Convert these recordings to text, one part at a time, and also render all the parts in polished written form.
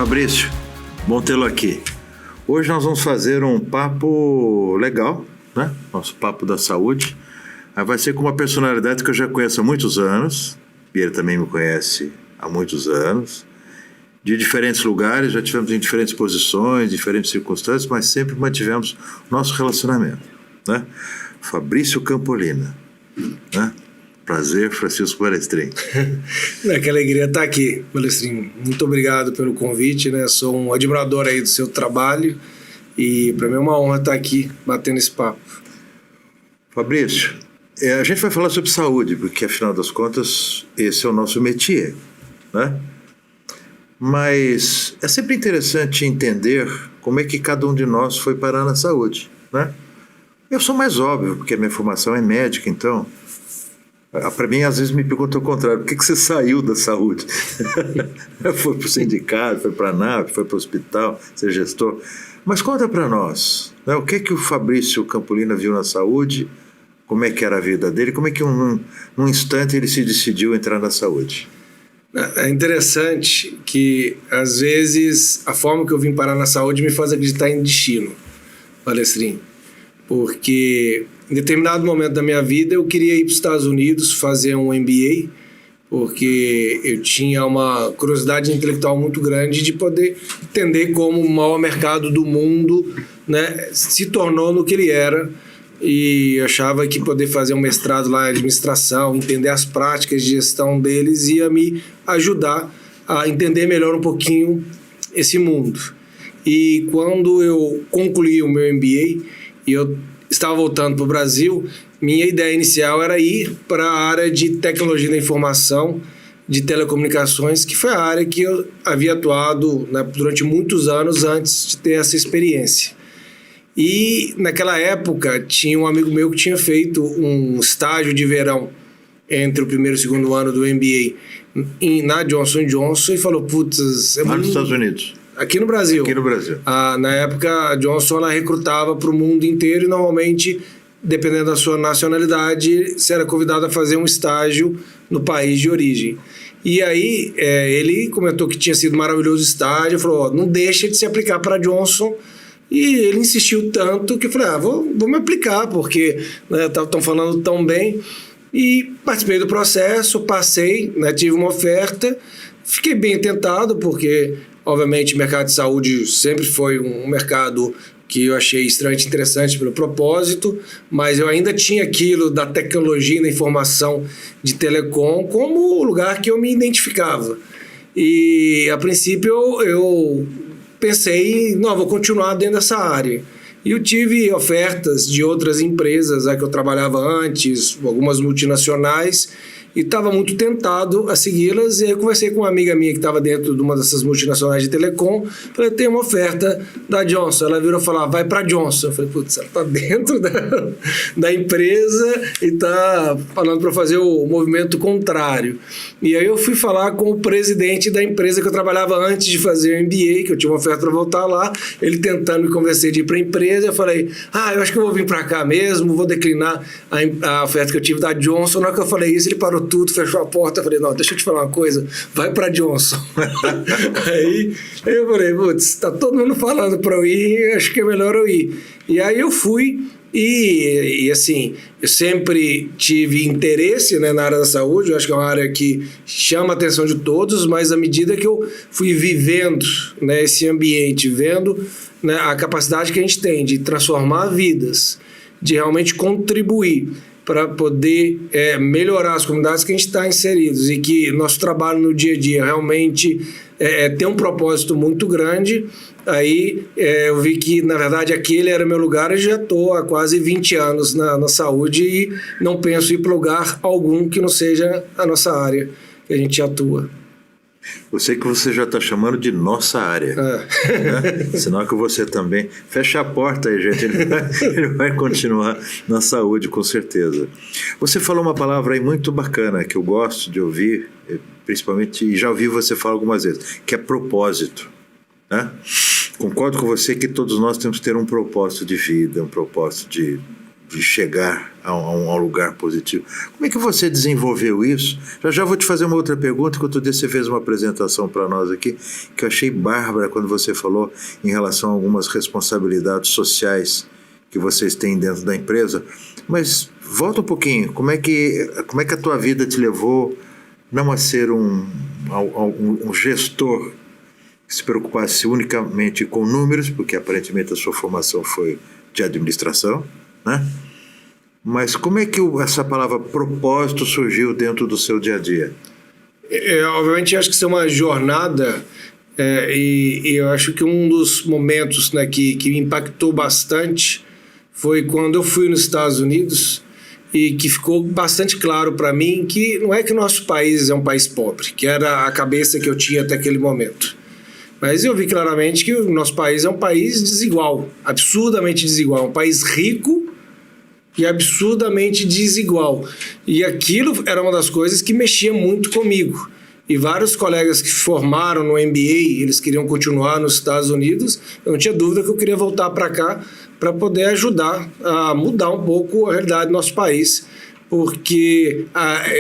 Fabrício, bom tê-lo aqui. Hoje nós vamos fazer um papo legal, né? Nosso papo da saúde. Vai ser com uma personalidade que eu já conheço há muitos anos, e ele também me conhece há muitos anos, de diferentes lugares, já tivemos em diferentes posições, diferentes circunstâncias, mas sempre mantivemos nosso relacionamento, né? Fabrício Campolina, né? Prazer, Francisco Balestrin. Que alegria estar aqui, Balestrin. Muito obrigado pelo convite, né? Sou um admirador aí do seu trabalho e para mim é uma honra estar aqui batendo esse papo. Fabrício, a gente vai falar sobre saúde, porque afinal das contas esse é o nosso métier, né? Mas é sempre interessante entender como é que cada um de nós foi parar na saúde, né? Eu sou mais óbvio, porque a minha formação é médica, então... Para mim, às vezes me perguntam o contrário, por que você saiu da saúde? Foi para o sindicato, foi para a NAP, foi para o hospital, ser gestor. Mas conta para nós, né? O que o Fabrício Campolina viu na saúde, como é que era a vida dele, como é que num instante ele se decidiu entrar na saúde? É interessante que, às vezes, a forma que eu vim parar na saúde me faz acreditar em destino, Balestrin. Porque em determinado momento da minha vida eu queria ir para os Estados Unidos fazer um MBA, porque eu tinha uma curiosidade intelectual muito grande de poder entender como o maior mercado do mundo, né, se tornou no que ele era, e eu achava que poder fazer um mestrado lá em administração, entender as práticas de gestão deles ia me ajudar a entender melhor um pouquinho esse mundo. E quando eu concluí o meu MBA, e eu estava voltando para o Brasil, minha ideia inicial era ir para a área de tecnologia da informação, de telecomunicações, que foi a área que eu havia atuado, né, durante muitos anos antes de ter essa experiência. E naquela época tinha um amigo meu que tinha feito um estágio de verão entre o primeiro e o segundo ano do MBA na Johnson & Johnson e falou, putz... Lá nos Estados Unidos. Aqui no Brasil. Aqui no Brasil. Na época, a Johnson ela recrutava para o mundo inteiro e normalmente, dependendo da sua nacionalidade, você era convidado a fazer um estágio no país de origem. E aí, ele comentou que tinha sido maravilhoso o estágio, falou, não deixa de se aplicar para a Johnson. E ele insistiu tanto que eu falei, vou me aplicar, porque estão falando tão bem. E participei do processo, passei, né, tive uma oferta, fiquei bem tentado, porque... Obviamente, o mercado de saúde sempre foi um mercado que eu achei extremamente interessante pelo propósito, mas eu ainda tinha aquilo da tecnologia e da informação de telecom como o lugar que eu me identificava. E, a princípio, eu pensei, não, vou continuar dentro dessa área. E eu tive ofertas de outras empresas que eu trabalhava antes, algumas multinacionais, e estava muito tentado a segui-las, e aí eu conversei com uma amiga minha que estava dentro de uma dessas multinacionais de telecom, falei, tem uma oferta da Johnson, ela virou e falou, vai para a Johnson, eu falei, putz, ela está dentro da empresa e está falando para fazer o movimento contrário, e aí eu fui falar com o presidente da empresa que eu trabalhava antes de fazer o MBA, que eu tinha uma oferta para voltar lá, ele tentando me convencer de ir para a empresa, eu falei, eu acho que eu vou vir para cá mesmo, vou declinar a oferta que eu tive da Johnson. Na hora que eu falei isso, ele parou tudo, fechou a porta, eu falei, não, deixa eu te falar uma coisa, vai pra Johnson. Aí eu falei, putz, tá todo mundo falando pra eu ir, acho que é melhor eu ir. E aí eu fui e assim, eu sempre tive interesse, né, na área da saúde, eu acho que é uma área que chama a atenção de todos, mas à medida que eu fui vivendo, né, esse ambiente, vendo, né, a capacidade que a gente tem de transformar vidas, de realmente contribuir para poder melhorar as comunidades que a gente está inseridos e que nosso trabalho no dia a dia realmente tem um propósito muito grande, aí eu vi que, na verdade, aquele era meu lugar e já estou há quase 20 anos na saúde e não penso em ir para lugar algum que não seja a nossa área que a gente atua. Eu sei que você já está chamando de nossa área, né? Senão que você também... Fecha a porta aí, gente. Ele vai continuar na saúde, com certeza. Você falou uma palavra aí muito bacana, que eu gosto de ouvir, principalmente, e já ouvi você falar algumas vezes, que é propósito, né? Concordo com você que todos nós temos que ter um propósito de vida, um propósito de chegar a um lugar positivo. Como é que você desenvolveu isso? Já vou te fazer uma outra pergunta, que outro dia você fez uma apresentação para nós aqui, que eu achei bárbara quando você falou em relação a algumas responsabilidades sociais que vocês têm dentro da empresa. Mas volta um pouquinho, como é que a tua vida te levou não a ser um gestor que se preocupasse unicamente com números, porque aparentemente a sua formação foi de administração, né? Mas como é que essa palavra propósito surgiu dentro do seu dia a dia? Obviamente, eu acho que isso é uma jornada, e eu acho que um dos momentos, né, que me impactou bastante foi quando eu fui nos Estados Unidos, e que ficou bastante claro para mim que não é que o nosso país é um país pobre, que era a cabeça que eu tinha até aquele momento. Mas eu vi claramente que o nosso país é um país desigual, absurdamente desigual, um país rico e absurdamente desigual. E aquilo era uma das coisas que mexia muito comigo. E vários colegas que formaram no MBA, eles queriam continuar nos Estados Unidos, eu não tinha dúvida que eu queria voltar para cá para poder ajudar a mudar um pouco a realidade do nosso país, porque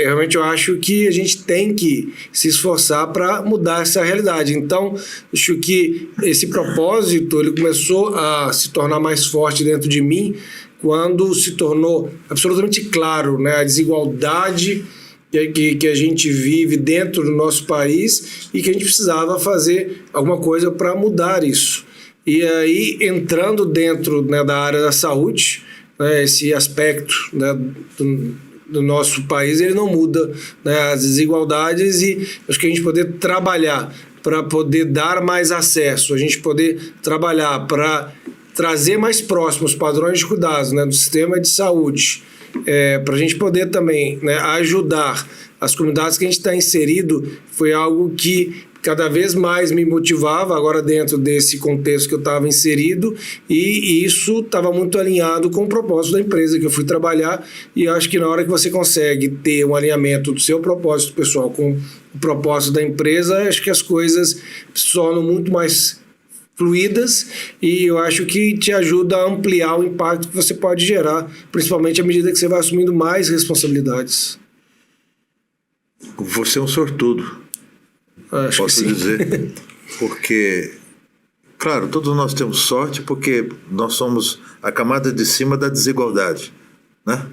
realmente eu acho que a gente tem que se esforçar para mudar essa realidade. Então, acho que esse propósito ele começou a se tornar mais forte dentro de mim quando se tornou absolutamente claro, né, a desigualdade que a gente vive dentro do nosso país e que a gente precisava fazer alguma coisa para mudar isso. E aí, entrando dentro, né, da área da saúde, né, esse aspecto, né, do nosso país, ele não muda, né, as desigualdades, e acho que a gente poder trabalhar para poder dar mais acesso, a gente poder trabalhar para trazer mais próximos padrões de cuidados, né, do sistema de saúde, para a gente poder também, né, ajudar as comunidades que a gente está inserido, foi algo que cada vez mais me motivava agora dentro desse contexto que eu estava inserido, e isso estava muito alinhado com o propósito da empresa que eu fui trabalhar. E eu acho que na hora que você consegue ter um alinhamento do seu propósito pessoal com o propósito da empresa, acho que as coisas se tornam muito mais fluidas, e eu acho que te ajuda a ampliar o impacto que você pode gerar, principalmente à medida que você vai assumindo mais responsabilidades. Você é um sortudo. Acho Posso dizer, porque, claro, todos nós temos sorte porque nós somos a camada de cima da desigualdade, né?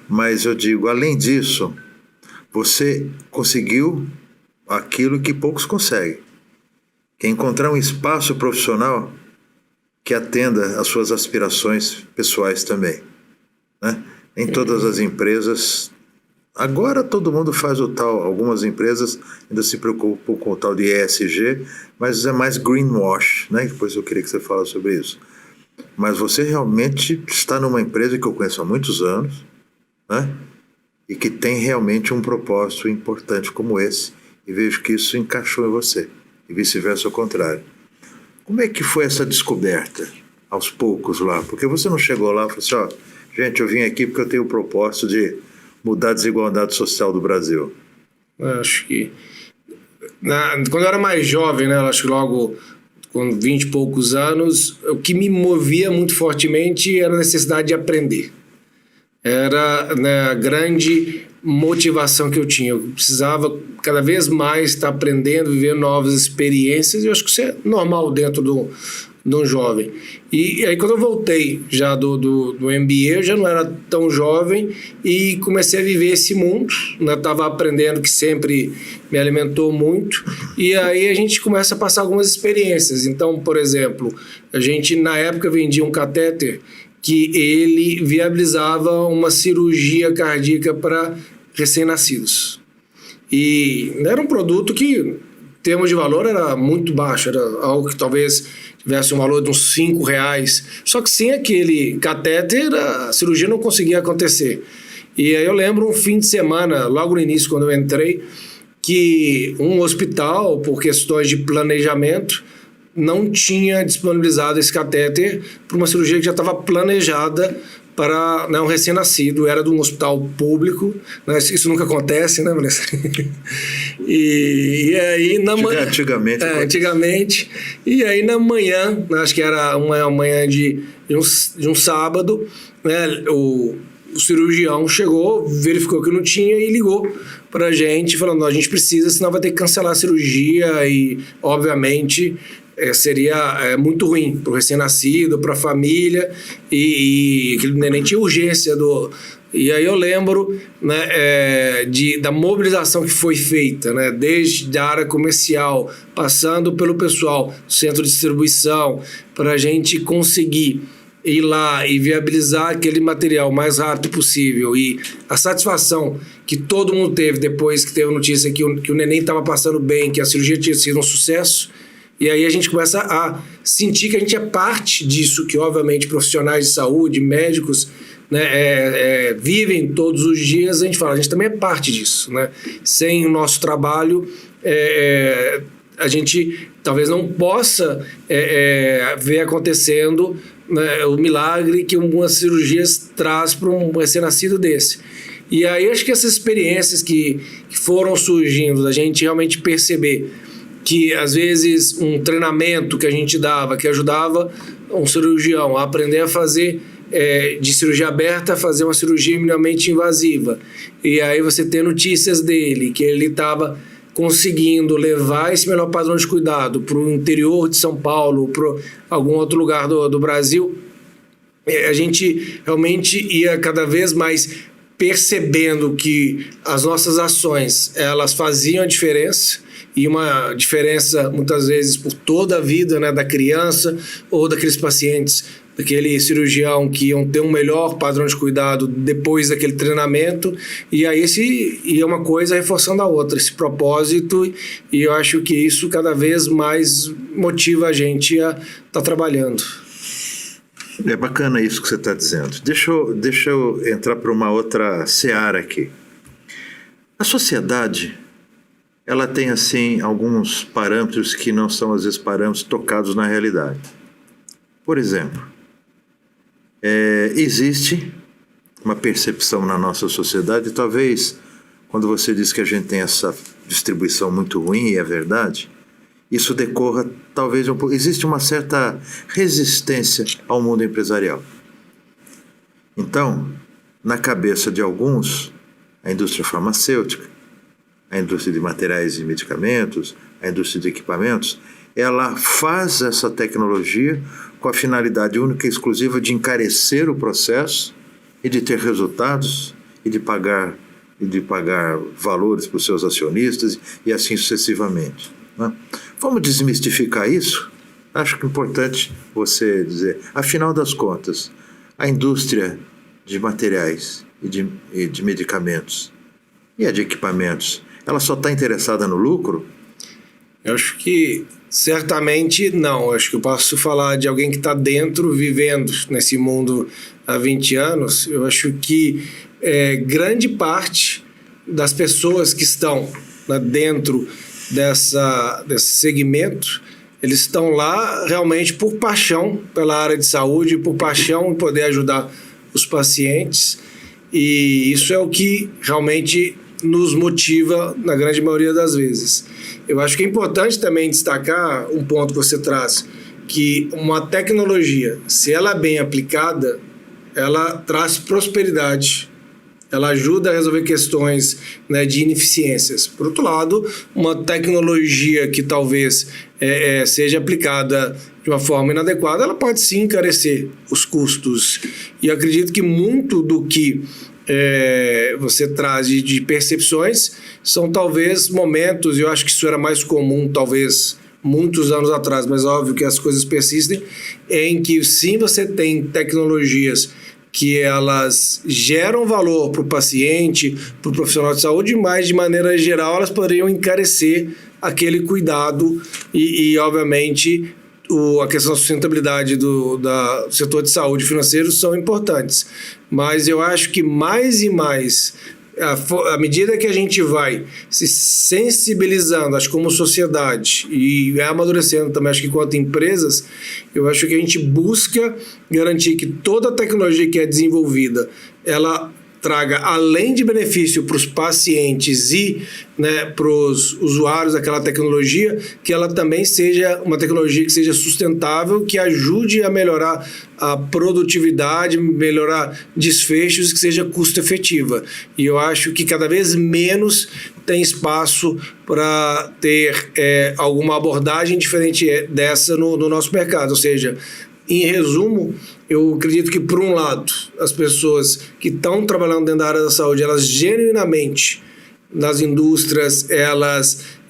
Mas eu digo, além disso, você conseguiu aquilo que poucos conseguem, que é encontrar um espaço profissional que atenda às suas aspirações pessoais também, né? Em todas as empresas. Agora todo mundo faz o tal, algumas empresas ainda se preocupam com o tal de ESG, mas é mais greenwash, né? Depois eu queria que você falasse sobre isso. Mas você realmente está numa empresa que eu conheço há muitos anos, né? E que tem realmente um propósito importante como esse, e vejo que isso encaixou em você, e vice-versa ao contrário. Como é que foi essa descoberta, aos poucos lá? Porque você não chegou lá e falou assim, ó, gente, eu vim aqui porque eu tenho o propósito de mudar a desigualdade social do Brasil. Acho que quando eu era mais jovem, né, acho que logo com 20 e poucos anos, o que me movia muito fortemente era a necessidade de aprender. Era, né, a grande motivação que eu tinha. Eu precisava cada vez mais estar aprendendo, vivendo novas experiências, e eu acho que isso é normal dentro de um jovem. E aí quando eu voltei já do MBA, eu já não era tão jovem e comecei a viver esse mundo, né? Estava aprendendo, que sempre me alimentou muito, e aí a gente começa a passar algumas experiências. Então, por exemplo, a gente na época vendia um catéter que ele viabilizava uma cirurgia cardíaca para recém-nascidos. E era um produto que, em termos de valor, era muito baixo, era algo que talvez tivesse um valor de uns R$5, só que sem aquele catéter a cirurgia não conseguia acontecer. E aí eu lembro um fim de semana, logo no início, quando eu entrei, que um hospital, por questões de planejamento, não tinha disponibilizado esse catéter para uma cirurgia que já estava planejada para, né, um recém-nascido, era de um hospital público, né? Isso nunca acontece, né, Vanessa? E aí na manhã... Antigamente. E aí na manhã, acho que era uma manhã de um sábado, né, o cirurgião chegou, verificou que não tinha e ligou para a gente, falando, a gente precisa, senão vai ter que cancelar a cirurgia e, obviamente... seria muito ruim para o recém-nascido, para a família, e aquele neném tinha urgência E aí eu lembro, né, da mobilização que foi feita, né, desde a área comercial, passando pelo pessoal, centro de distribuição, para a gente conseguir ir lá e viabilizar aquele material o mais rápido possível. E a satisfação que todo mundo teve depois que teve a notícia que o neném estava passando bem, que a cirurgia tinha sido um sucesso. E aí a gente começa a sentir que a gente é parte disso, que obviamente profissionais de saúde, médicos, né, vivem todos os dias. A gente fala, a gente também é parte disso, né? Sem o nosso trabalho, a gente talvez não possa ver acontecendo, né, o milagre que algumas cirurgias traz para um recém-nascido desse. E aí acho que essas experiências que foram surgindo, da gente realmente perceber que às vezes um treinamento que a gente dava, que ajudava um cirurgião a aprender a fazer de cirurgia aberta, a fazer uma cirurgia minimamente invasiva. E aí você tem notícias dele, que ele estava conseguindo levar esse melhor padrão de cuidado para o interior de São Paulo, para algum outro lugar do Brasil. A gente realmente ia cada vez mais percebendo que as nossas ações, elas faziam a diferença, e uma diferença muitas vezes por toda a vida, né, da criança ou daqueles pacientes, daquele cirurgião que iam ter um melhor padrão de cuidado depois daquele treinamento, e aí ia uma coisa reforçando a outra, esse propósito, e eu acho que isso cada vez mais motiva a gente a estar trabalhando. É bacana isso que você está dizendo. Deixa eu entrar para uma outra seara aqui. A sociedade, ela tem, assim, alguns parâmetros que não são, às vezes, parâmetros tocados na realidade. Por exemplo, existe uma percepção na nossa sociedade, talvez, quando você diz que a gente tem essa distribuição muito ruim, e é verdade, isso decorra, talvez, um pouco... Existe uma certa resistência ao mundo empresarial. Então, na cabeça de alguns, a indústria farmacêutica, a indústria de materiais e medicamentos, a indústria de equipamentos, ela faz essa tecnologia com a finalidade única e exclusiva de encarecer o processo e de ter resultados e de pagar valores para os seus acionistas e assim sucessivamente, né? Vamos desmistificar isso? Acho que é importante você dizer, afinal das contas, a indústria de materiais e de medicamentos e a de equipamentos, ela só está interessada no lucro? Eu acho que certamente não. Eu acho que eu posso falar de alguém que está dentro, vivendo nesse mundo há 20 anos. Eu acho que grande parte das pessoas que estão, né, dentro desse segmento, eles estão lá realmente por paixão pela área de saúde, por paixão em poder ajudar os pacientes. E isso é o que realmente nos motiva na grande maioria das vezes. Eu acho que é importante também destacar um ponto que você traz, que uma tecnologia, se ela é bem aplicada, ela traz prosperidade, ela ajuda a resolver questões, né, de ineficiências. Por outro lado, uma tecnologia que talvez seja aplicada de uma forma inadequada, ela pode sim encarecer os custos. E eu acredito que muito do que você traz de percepções são talvez momentos, e eu acho que isso era mais comum talvez muitos anos atrás, mas óbvio que as coisas persistem, em que sim você tem tecnologias que elas geram valor para o paciente, para o profissional de saúde, mas de maneira geral elas poderiam encarecer aquele cuidado e obviamente a questão da sustentabilidade do setor de saúde financeiro são importantes. Mas eu acho que mais e mais À medida que a gente vai se sensibilizando, acho que como sociedade, e amadurecendo também, acho que quanto empresas, eu acho que a gente busca garantir que toda a tecnologia que é desenvolvida, ela traga, além de benefício para os pacientes e, né, para os usuários daquela tecnologia, que ela também seja uma tecnologia que seja sustentável, que ajude a melhorar a produtividade, melhorar desfechos, que seja custo efetiva. E eu acho que cada vez menos tem espaço para ter alguma abordagem diferente dessa no nosso mercado. Ou seja, em resumo, eu acredito que, por um lado, as pessoas que estão trabalhando dentro da área da saúde, elas genuinamente, nas indústrias, elas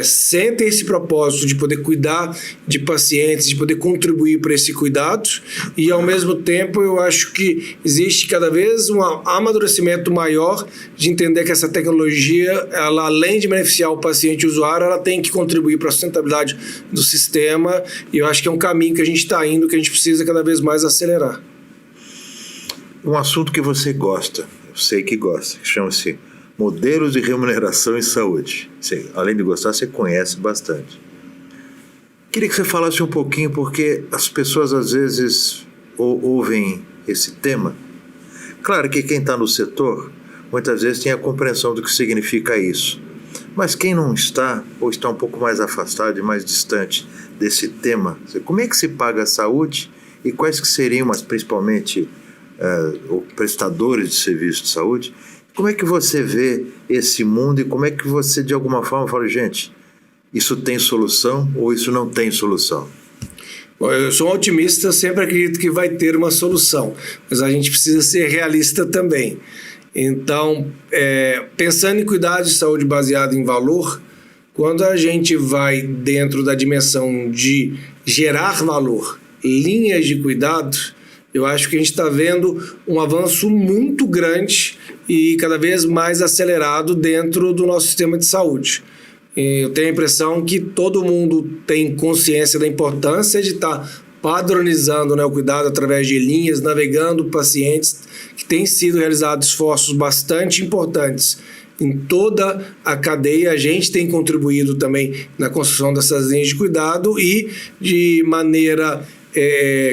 sentem esse propósito de poder cuidar de pacientes, de poder contribuir para esse cuidado, e, ao mesmo tempo, eu acho que existe cada vez um amadurecimento maior de entender que essa tecnologia, ela, além de beneficiar o paciente e o usuário, ela tem que contribuir para a sustentabilidade do sistema, e eu acho que é um caminho que a gente está indo, que a gente precisa cada vez mais acelerar. Um assunto que você gosta, eu sei que gosta, que chama-se modelos de remuneração em saúde. Você, além de gostar, você conhece bastante. Queria que você falasse um pouquinho, porque as pessoas às vezes ouvem esse tema. Claro que quem está no setor, muitas vezes tem a compreensão do que significa isso. Mas quem não está, ou está um pouco mais afastado e mais distante desse tema, como é que se paga a saúde e quais que seriam, mas principalmente, prestadores de serviço de saúde? Como é que você vê esse mundo e como é que você, de alguma forma, fala, gente, isso tem solução ou isso não tem solução? Bom, eu sou um otimista, sempre acredito que vai ter uma solução, mas a gente precisa ser realista também. Então, pensando em cuidado de saúde baseado em valor, quando a gente vai dentro da dimensão de gerar valor, linhas de cuidado, eu acho que a gente está vendo um avanço muito grande e cada vez mais acelerado dentro do nosso sistema de saúde. Eu tenho a impressão que todo mundo tem consciência da importância de estar padronizando, né, o cuidado através de linhas, navegando pacientes, que têm sido realizados esforços bastante importantes em toda a cadeia. A gente tem contribuído também na construção dessas linhas de cuidado e, de maneira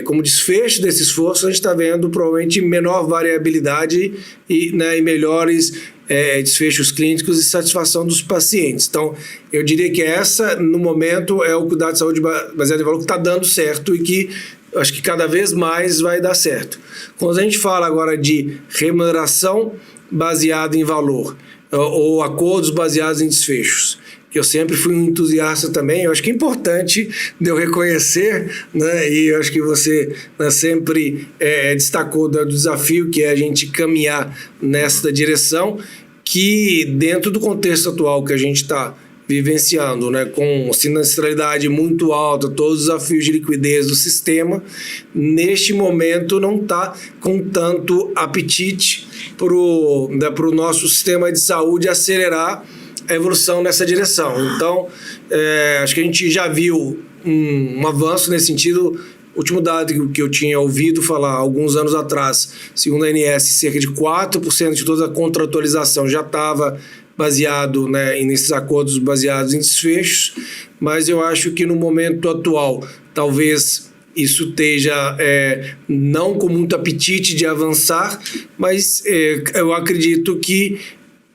como desfecho desse esforço, a gente está vendo provavelmente menor variabilidade e melhores desfechos clínicos e satisfação dos pacientes. Então, eu diria que essa, no momento, é o cuidado de saúde baseado em valor que está dando certo e que acho que cada vez mais vai dar certo. Quando a gente fala agora de remuneração baseada em valor ou acordos baseados em desfechos, que eu sempre fui um entusiasta também, eu acho que é importante eu reconhecer, né, e eu acho que você, né, sempre destacou do desafio que é a gente caminhar nessa direção, que dentro do contexto atual que a gente está vivenciando, né, com sinistralidade muito alta, todos os desafios de liquidez do sistema, neste momento não está com tanto apetite para o nosso sistema de saúde acelerar a evolução nessa direção. Então, acho que a gente já viu um avanço nesse sentido. O último dado que eu tinha ouvido falar alguns anos atrás, segundo a ANS, cerca de 4% de toda a contratualização já estava baseado, né, nesses acordos baseados em desfechos, mas eu acho que no momento atual, talvez isso esteja não com muito apetite de avançar, mas eu acredito que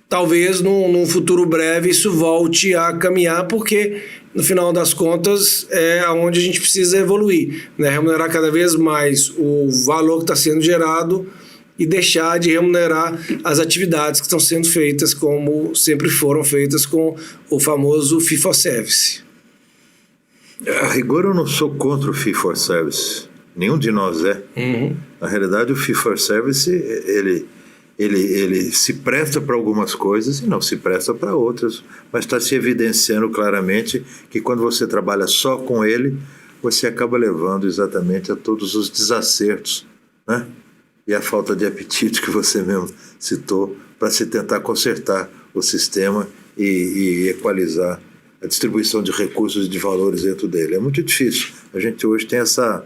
talvez num futuro breve isso volte a caminhar, porque no final das contas é onde a gente precisa evoluir, né? Remunerar cada vez mais o valor que está sendo gerado e deixar de remunerar as atividades que estão sendo feitas como sempre foram feitas com o famoso fee for service. A rigor, eu não sou contra o fee for service, nenhum de nós é. Na realidade, o fee for service ele se presta para algumas coisas e não se presta para outras, mas está se evidenciando claramente que quando você trabalha só com ele, você acaba levando exatamente a todos os desacertos, né? E a falta de apetite que você mesmo citou para se tentar consertar o sistema e equalizar a distribuição de recursos e de valores dentro dele. É muito difícil. A gente hoje tem essa,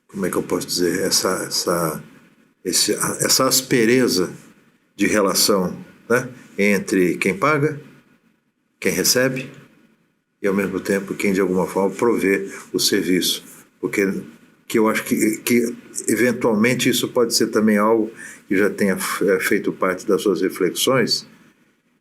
como é que eu posso dizer, essa aspereza de relação, né, entre quem paga, quem recebe e, ao mesmo tempo, quem de alguma forma provê o serviço. Porque que eu acho que eventualmente isso pode ser também algo que já tenha feito parte das suas reflexões,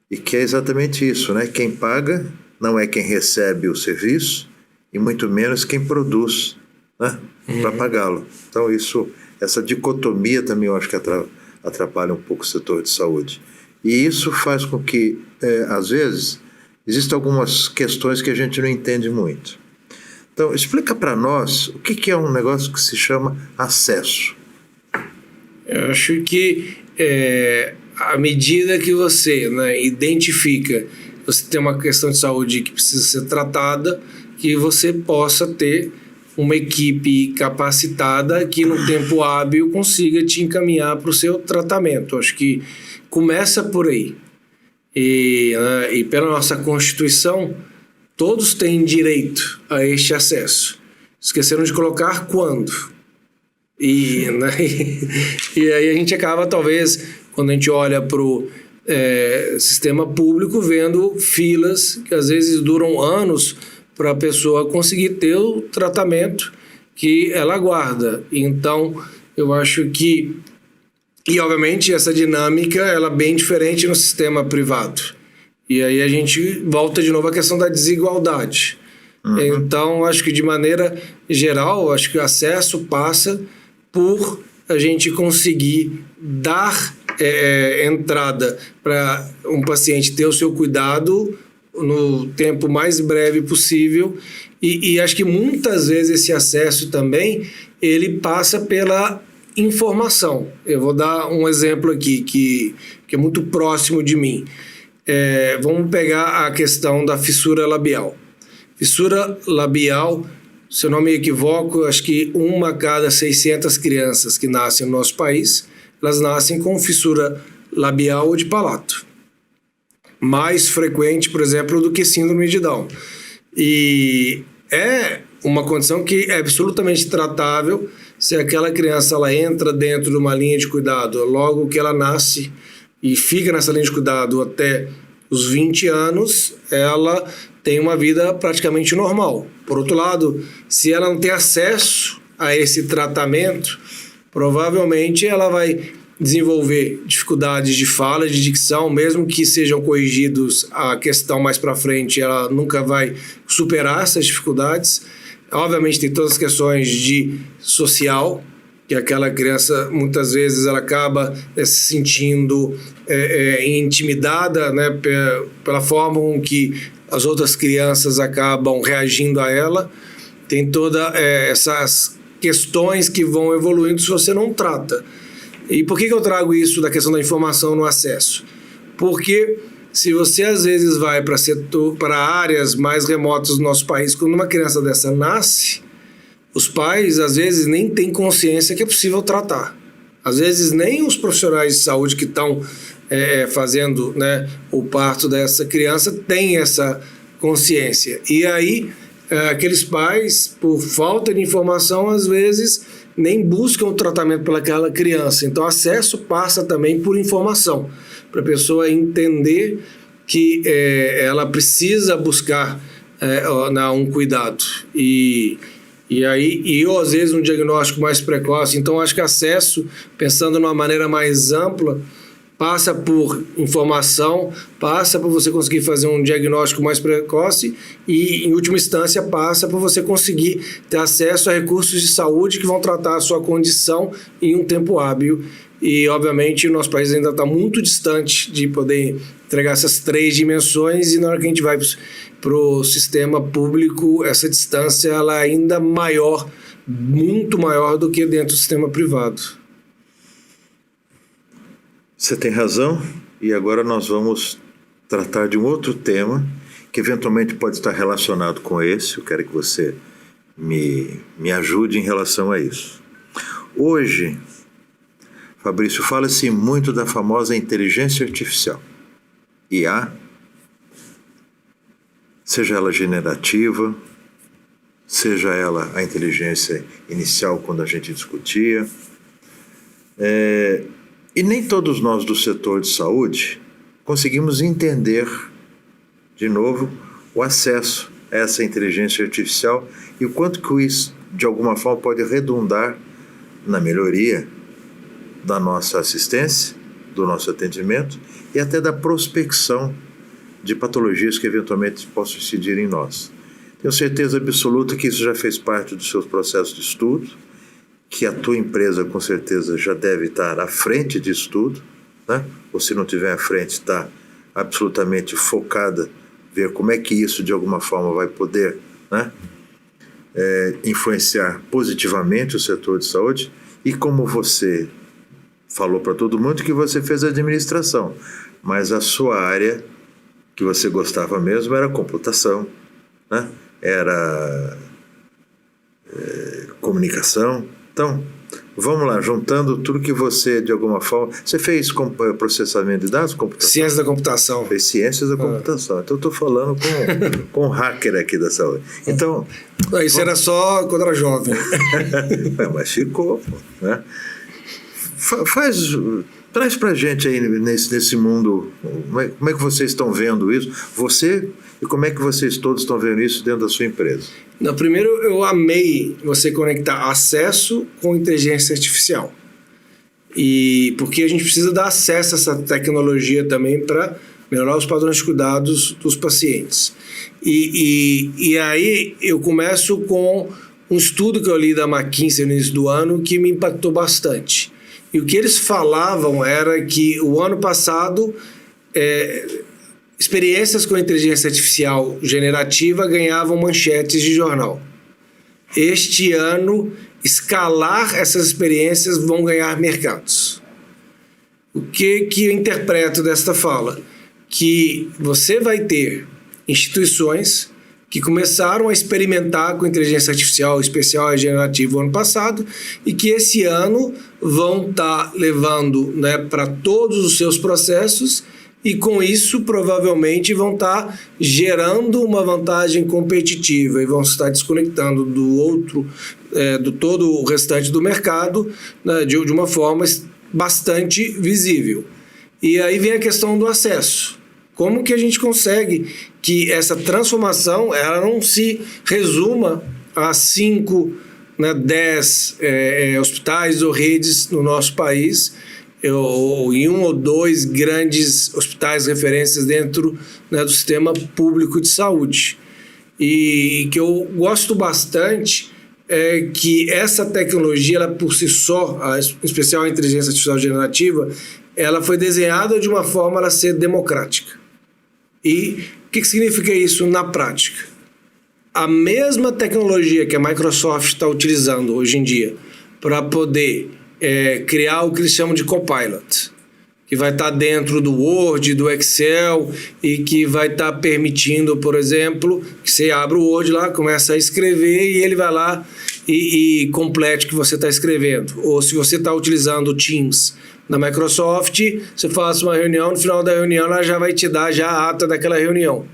e que é exatamente isso, né? Quem paga não é quem recebe o serviço e muito menos quem produz, né, para pagá-lo. Então essa dicotomia também eu acho que atrapalha um pouco o setor de saúde. E isso faz com que, às vezes, existam algumas questões que a gente não entende muito. Então, explica para nós o que é um negócio que se chama acesso. Eu acho que à medida que você, né, identifica, você tem uma questão de saúde que precisa ser tratada, que você possa ter uma equipe capacitada que no tempo hábil consiga te encaminhar para o seu tratamento. Acho que começa por aí. E pela nossa Constituição, todos têm direito a este acesso. Esqueceram de colocar quando. Né, e aí a gente acaba, talvez, quando a gente olha para o sistema público, vendo filas que às vezes duram anos para a pessoa conseguir ter o tratamento que ela aguarda. Então, eu acho que... E, obviamente, essa dinâmica ela é bem diferente no sistema privado. E aí a gente volta de novo à questão da desigualdade. Então, acho que de maneira geral, acho que o acesso passa por a gente conseguir dar entrada para um paciente ter o seu cuidado no tempo mais breve possível. E acho que muitas vezes esse acesso também ele passa pela informação. Eu vou dar um exemplo aqui que é muito próximo de mim. Vamos pegar a questão da fissura labial. Fissura labial, se eu não me equivoco, acho que 1 a cada 600 crianças que nascem no nosso país, elas nascem com fissura labial ou de palato. Mais frequente, por exemplo, do que síndrome de Down. E é uma condição que é absolutamente tratável se aquela criança ela entra dentro de uma linha de cuidado logo que ela nasce e fica nessa linha de cuidado até os 20 anos, ela tem uma vida praticamente normal. Por outro lado, se ela não tem acesso a esse tratamento, provavelmente ela vai desenvolver dificuldades de fala, de dicção, mesmo que sejam corrigidos a questão mais para frente, ela nunca vai superar essas dificuldades. Obviamente tem todas as questões de social, que aquela criança muitas vezes ela acaba se sentindo intimidada, né, pela forma com que as outras crianças acabam reagindo a ela. Tem todas essas questões que vão evoluindo se você não trata. E por que eu trago isso da questão da informação no acesso? Porque se você às vezes vai para áreas mais remotas do nosso país, quando uma criança dessa nasce, os pais às vezes nem têm consciência que é possível tratar. Às vezes nem os profissionais de saúde que estão fazendo, né, o parto dessa criança têm essa consciência. E aí aqueles pais, por falta de informação, às vezes nem buscam o tratamento para aquela criança. Então, acesso passa também por informação, para a pessoa entender que ela precisa buscar um cuidado. E às vezes, um diagnóstico mais precoce. Então, acho que acesso, pensando de uma maneira mais ampla, passa por informação, passa por você conseguir fazer um diagnóstico mais precoce e, em última instância, passa por você conseguir ter acesso a recursos de saúde que vão tratar a sua condição em um tempo hábil. E, obviamente, o nosso país ainda está muito distante de poder entregar essas 3 dimensões e na hora que a gente vai para o sistema público, essa distância ela é ainda maior, muito maior do que dentro do sistema privado. Você tem razão, e agora nós vamos tratar de um outro tema que eventualmente pode estar relacionado com esse. Eu quero que você me ajude em relação a isso. Hoje, Fabrício, fala-se muito da famosa inteligência artificial, IA, seja ela generativa, seja ela a inteligência inicial quando a gente discutia. E nem todos nós do setor de saúde conseguimos entender, de novo, o acesso a essa inteligência artificial e o quanto que isso, de alguma forma, pode redundar na melhoria da nossa assistência, do nosso atendimento e até da prospecção de patologias que eventualmente possam incidir em nós. Tenho certeza absoluta que isso já fez parte dos seus processos de estudo, que a tua empresa com certeza já deve estar à frente disso tudo, né? Ou se não estiver à frente, está absolutamente focada ver como é que isso de alguma forma vai poder, né, influenciar positivamente o setor de saúde. E como você falou para todo mundo que você fez administração, mas a sua área que você gostava mesmo era computação, né? Era comunicação. Então, vamos lá, juntando tudo que você, de alguma forma... Você fez processamento de dados? Computação? Ciência da computação. Fez ciências da computação. Então, eu estou falando com um hacker aqui da saúde. Então... Isso era só quando era jovem. Mas ficou, pô, né? Traz pra gente aí nesse mundo, como é que vocês estão vendo isso? Você, e como é que vocês todos estão vendo isso dentro da sua empresa? Não, primeiro, eu amei você conectar acesso com inteligência artificial. E porque a gente precisa dar acesso a essa tecnologia também para melhorar os padrões de cuidados dos pacientes. E aí eu começo com um estudo que eu li da McKinsey no início do ano que me impactou bastante. E o que eles falavam era que o ano passado experiências com inteligência artificial generativa ganhavam manchetes de jornal. Este ano, escalar essas experiências vão ganhar mercados. O que eu interpreto desta fala? Que você vai ter instituições que começaram a experimentar com inteligência artificial especial e generativa ano passado e que esse ano vão estar levando, né, para todos os seus processos e com isso provavelmente vão estar gerando uma vantagem competitiva e vão estar desconectando do todo o restante do mercado, né, de uma forma bastante visível. E aí vem a questão do acesso. Como que a gente consegue que essa transformação ela não se resuma a 5, 10 hospitais ou redes no nosso país, ou em 1 ou 2 grandes hospitais referências dentro, né, do sistema público de saúde. E que eu gosto bastante é que essa tecnologia, ela por si só, em especial a inteligência artificial generativa, ela foi desenhada de uma forma a ser democrática. E o que significa isso na prática? A mesma tecnologia que a Microsoft está utilizando hoje em dia para poder criar o que eles chamam de Copilot, que vai estar dentro do Word, do Excel e que vai estar permitindo, por exemplo, que você abre o Word lá, começa a escrever e ele vai lá e complete o que você está escrevendo. Ou se você está utilizando o Teams na Microsoft, você faz uma reunião, no final da reunião ela já vai te dar já a ata daquela reunião.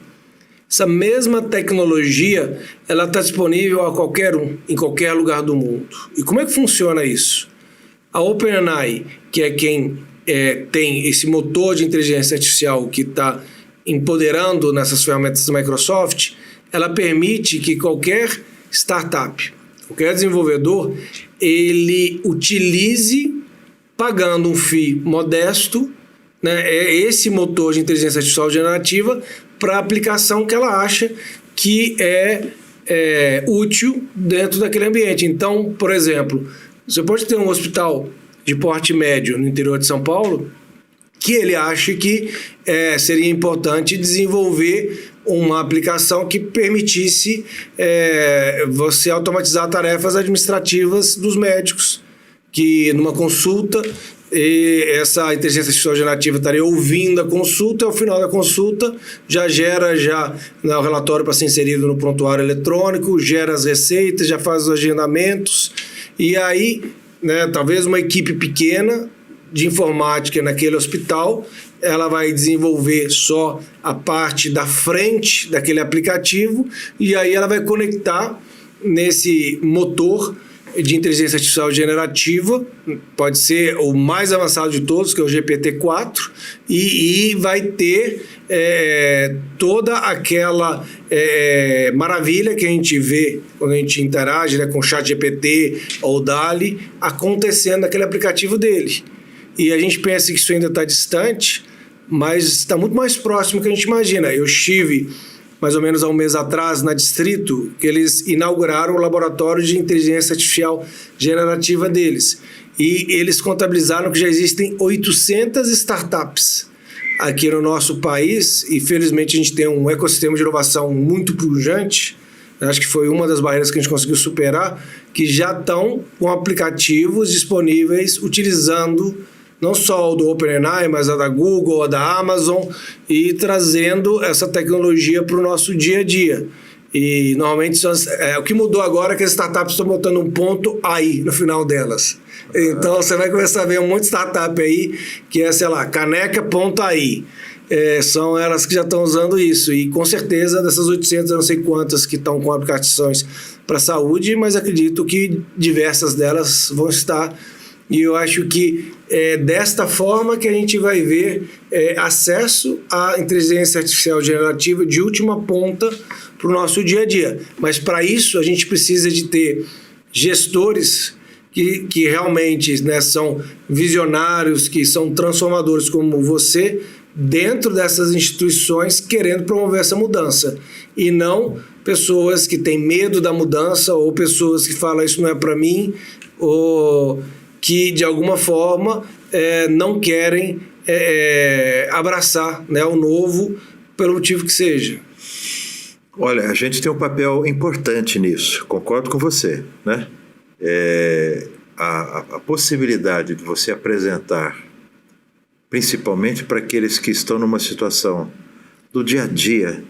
Essa mesma tecnologia, ela está disponível a qualquer um, em qualquer lugar do mundo. E como é que funciona isso? A OpenAI, que é quem tem esse motor de inteligência artificial que está empoderando nessas ferramentas da Microsoft, ela permite que qualquer startup, qualquer desenvolvedor, ele utilize, pagando um fee modesto, né, esse motor de inteligência artificial generativa para a aplicação que ela acha que é útil dentro daquele ambiente. Então, por exemplo, você pode ter um hospital de porte médio no interior de São Paulo que ele acha que seria importante desenvolver uma aplicação que permitisse você automatizar tarefas administrativas dos médicos, que numa consulta essa inteligência artificial generativa estaria ouvindo a consulta e ao final da consulta já gera o relatório para ser inserido no prontuário eletrônico, gera as receitas, já faz os agendamentos e aí, né, talvez uma equipe pequena de informática naquele hospital, ela vai desenvolver só a parte da frente daquele aplicativo e aí ela vai conectar nesse motor de inteligência artificial generativa, pode ser o mais avançado de todos, que é o GPT-4, e vai ter toda aquela maravilha que a gente vê quando a gente interage, né, com o ChatGPT ou o DALL-E acontecendo naquele aplicativo dele. E a gente pensa que isso ainda está distante, mas está muito mais próximo do que a gente imagina. Eu estive mais ou menos há um mês atrás, na Distrito, que eles inauguraram o laboratório de inteligência artificial generativa deles. E eles contabilizaram que já existem 800 startups aqui no nosso país, e felizmente a gente tem um ecossistema de inovação muito pujante, acho que foi uma das barreiras que a gente conseguiu superar, que já estão com aplicativos disponíveis utilizando não só o do OpenAI, mas a da Google, a da Amazon, e trazendo essa tecnologia para o nosso dia a dia. E normalmente o que mudou agora é que as startups estão botando um ponto AI no final delas. Então você vai começar a ver um monte de startup aí que é, sei lá, caneca.ai. São elas que já estão usando isso. E com certeza dessas 800, eu não sei quantas que estão com aplicações para saúde, mas acredito que diversas delas vão estar. E eu acho que é desta forma que a gente vai ver acesso à inteligência artificial generativa de última ponta para o nosso dia a dia. Mas para isso a gente precisa de ter gestores que realmente, né, são visionários, que são transformadores como você, dentro dessas instituições querendo promover essa mudança. E não pessoas que têm medo da mudança ou pessoas que falam isso não é para mim, ou que de alguma forma não querem abraçar, né, o novo pelo motivo que seja. Olha, a gente tem um papel importante nisso, concordo com você, né? A possibilidade de você apresentar, principalmente para aqueles que estão numa situação do dia a dia,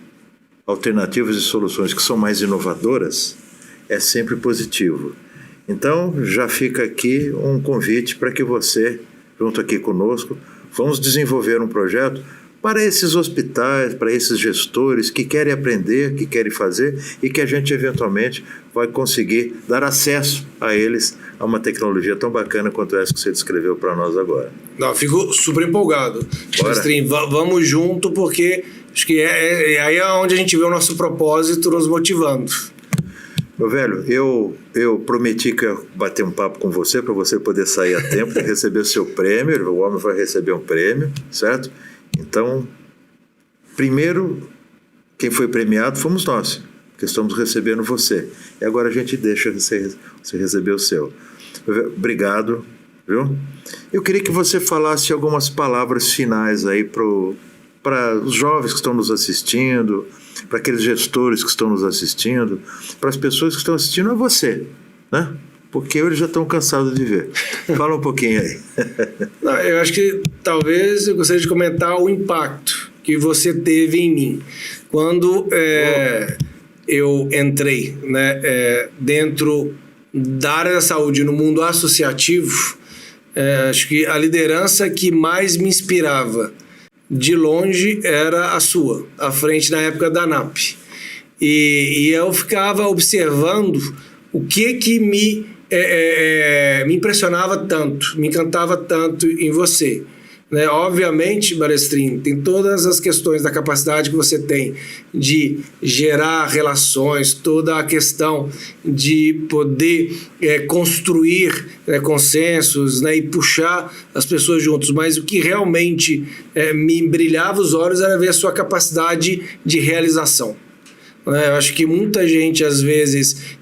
alternativas e soluções que são mais inovadoras, é sempre positivo. Então, já fica aqui um convite para que você, junto aqui conosco, vamos desenvolver um projeto para esses hospitais, para esses gestores que querem aprender, que querem fazer e que a gente eventualmente vai conseguir dar acesso a eles a uma tecnologia tão bacana quanto essa que você descreveu para nós agora. Não, fico super empolgado. Mestrinho, vamos junto, porque acho que aí é onde a gente vê o nosso propósito nos motivando. Meu velho, eu prometi que eu bater um papo com você para você poder sair a tempo de receber o seu prêmio. O homem vai receber um prêmio, certo? Então, primeiro, quem foi premiado fomos nós, que estamos recebendo você. E agora a gente deixa você receber o seu. Obrigado, viu? Eu queria que você falasse algumas palavras finais aí para os jovens que estão nos assistindo, para aqueles gestores que estão nos assistindo, para as pessoas que estão assistindo a você, né? Porque eles já estão cansados de ver. Fala um pouquinho aí. Não, eu acho que talvez eu gostaria de comentar o impacto que você teve em mim. Quando eu entrei, né, dentro da área da saúde, no mundo associativo, acho que a liderança que mais me inspirava de longe era a sua, à frente na época da ANAP. E eu ficava observando o que me impressionava tanto, me encantava tanto em você. Né? Obviamente, Balestrin, tem todas as questões da capacidade que você tem de gerar relações, toda a questão de poder construir consensos, né, e puxar as pessoas juntos. Mas o que realmente me brilhava os olhos era ver a sua capacidade de realização. Né? Eu acho que muita gente, às vezes,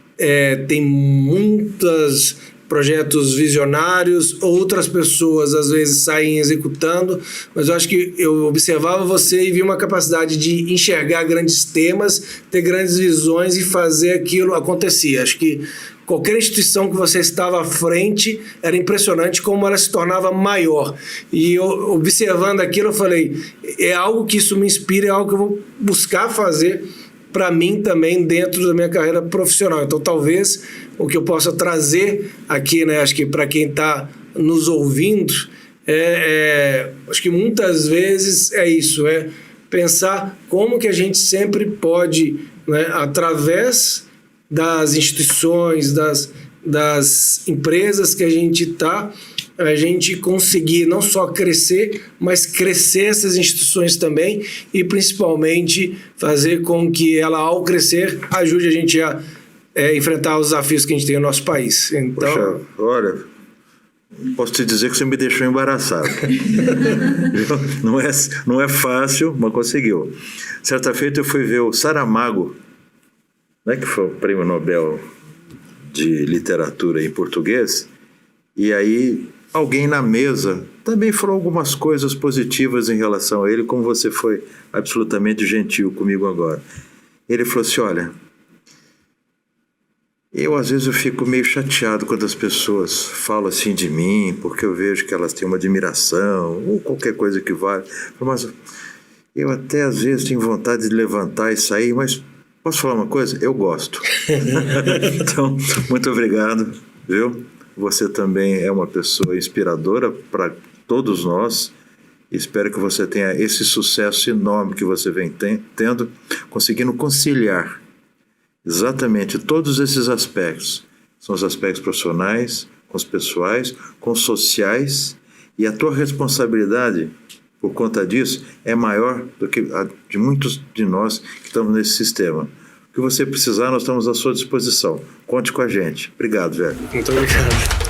tem muitos projetos visionários, outras pessoas às vezes saem executando, mas eu acho que eu observava você e vi uma capacidade de enxergar grandes temas, ter grandes visões e fazer aquilo acontecer. Acho que qualquer instituição que você estava à frente era impressionante como ela se tornava maior. E eu, observando aquilo, eu falei, é algo que isso me inspira, é algo que eu vou buscar fazer para mim também dentro da minha carreira profissional. Então, talvez o que eu possa trazer aqui, né, acho que para quem está nos ouvindo, acho que muitas vezes é isso, pensar como que a gente sempre pode, né, através das instituições, das das empresas que a gente está, a gente conseguir não só crescer, mas crescer essas instituições também e principalmente fazer com que ela, ao crescer, ajude a gente a enfrentar os desafios que a gente tem no nosso país. Então, poxa, olha, posso te dizer que você me deixou embaraçado. não é fácil, mas conseguiu. Certa feita eu fui ver o Saramago, né, que foi o Prêmio Nobel de Literatura em português, e aí alguém na mesa também falou algumas coisas positivas em relação a ele, como você foi absolutamente gentil comigo agora. Ele falou assim, olha, às vezes eu fico meio chateado quando as pessoas falam assim de mim, porque eu vejo que elas têm uma admiração, ou qualquer coisa que vale. Mas eu até às vezes tenho vontade de levantar e sair, mas posso falar uma coisa? Eu gosto. Então, muito obrigado, viu? Você também é uma pessoa inspiradora para todos nós. Espero que você tenha esse sucesso enorme que você vem tendo, conseguindo conciliar exatamente todos esses aspectos. São os aspectos profissionais, com os pessoais, com os sociais, e a tua responsabilidade, por conta disso, é maior do que a de muitos de nós que estamos nesse sistema. O que você precisar, nós estamos à sua disposição. Conte com a gente. Obrigado, velho. muito obrigado.